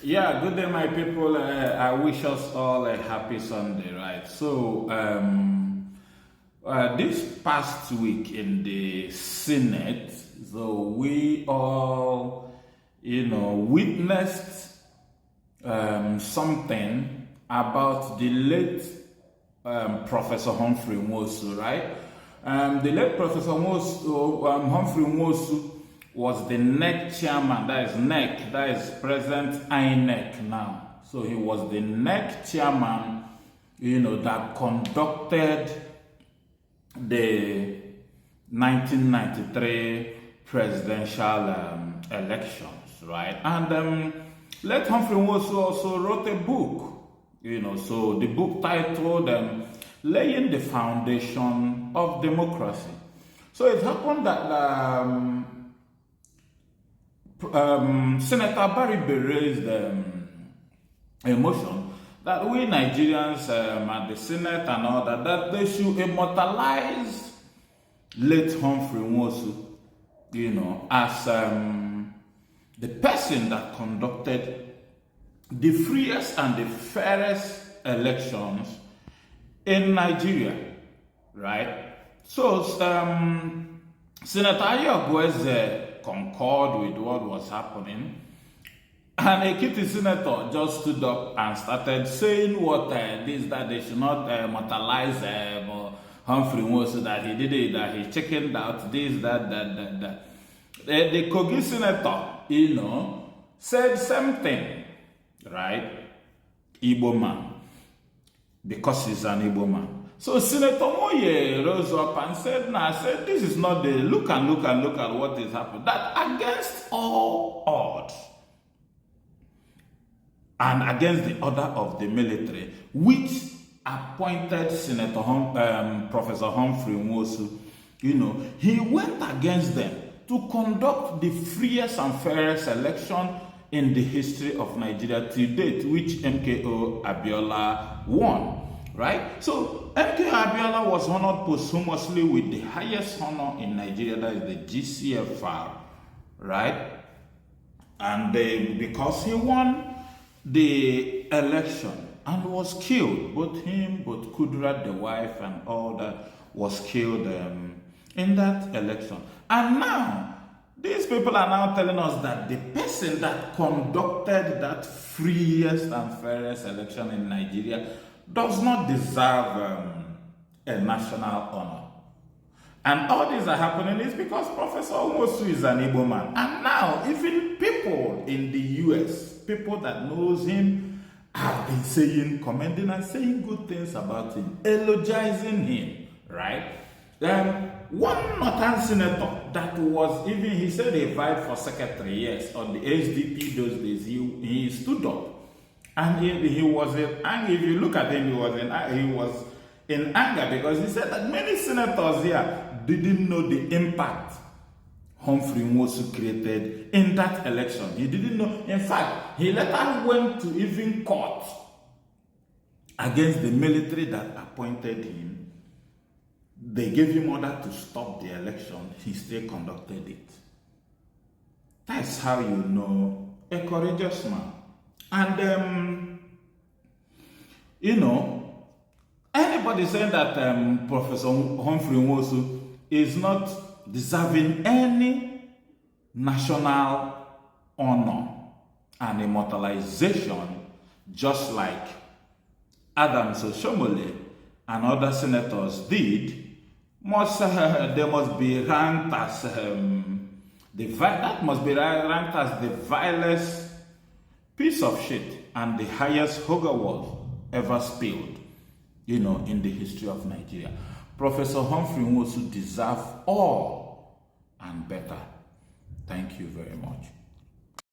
Yeah, good day, my people. I wish us all a happy Sunday, right? So, this past week in the Senate, so we all, witnessed something about the late Professor Humphrey Nwosu, right? The late Professor Humphrey Nwosu was the NEC chairman, that is NEC, that is present INEC now. So he was the NEC chairman, that conducted the 1993 presidential elections, right? And late Humphrey Nwosu also wrote a book, so the book titled Laying the Foundation of Democracy. So it happened that Senator Barry raised a motion that we Nigerians at the Senate and all that they should immortalize late Humphrey Nwosu, as the person that conducted the freest and the fairest elections in Nigeria, right? So Senator Ayogweze concurred with what was happening, and a Ekiti senator just stood up and started saying what that they should not immortalize Humphrey Nwosu, that he did it, that he chickened out, this, that. The Kogi senator, said same thing, right? Igbo man, because he's an Igbo man. So Senator Moye rose up and said, this is not the look at what is happening. That against all odds and against the order of the military, which appointed Senator Professor Humphrey Nwosu, he went against them to conduct the freest and fairest election in the history of Nigeria to date, which MKO Abiola won. Right? So MKO Abiola was honored posthumously with the highest honor in Nigeria, that is the GCFR, right? And because he won the election and was killed, both Kudrat, the wife, and all that was killed in that election. And now, these people are now telling us that the person that conducted that freest and fairest election in Nigeria does not deserve a national honor. And all these are happening is because Professor Nwosu is an Igbo man. And now, even people in the US, people that knows him, have been commending and saying good things about him, eulogizing him, right? One Northern senator that was he said he vied for secretary, yes, on the SDP those days, he stood up. And he was in anger. If you look at him, he was in anger because he said that many senators here didn't know the impact Humphrey Nwosu created in that election. He didn't know. In fact, he later went to even court against the military that appointed him. They gave him order to stop the election. He still conducted it. That's how you know a courageous man. And, anybody saying that Professor Humphrey Nwosu is not deserving any national honor and immortalization, just like Adams Oshomole and other senators did, they must be ranked as the vilest piece of shit and the highest Hogwarts ever spilled, in the history of Nigeria. Professor Humphrey Nwosu deserves all and better. Thank you very much.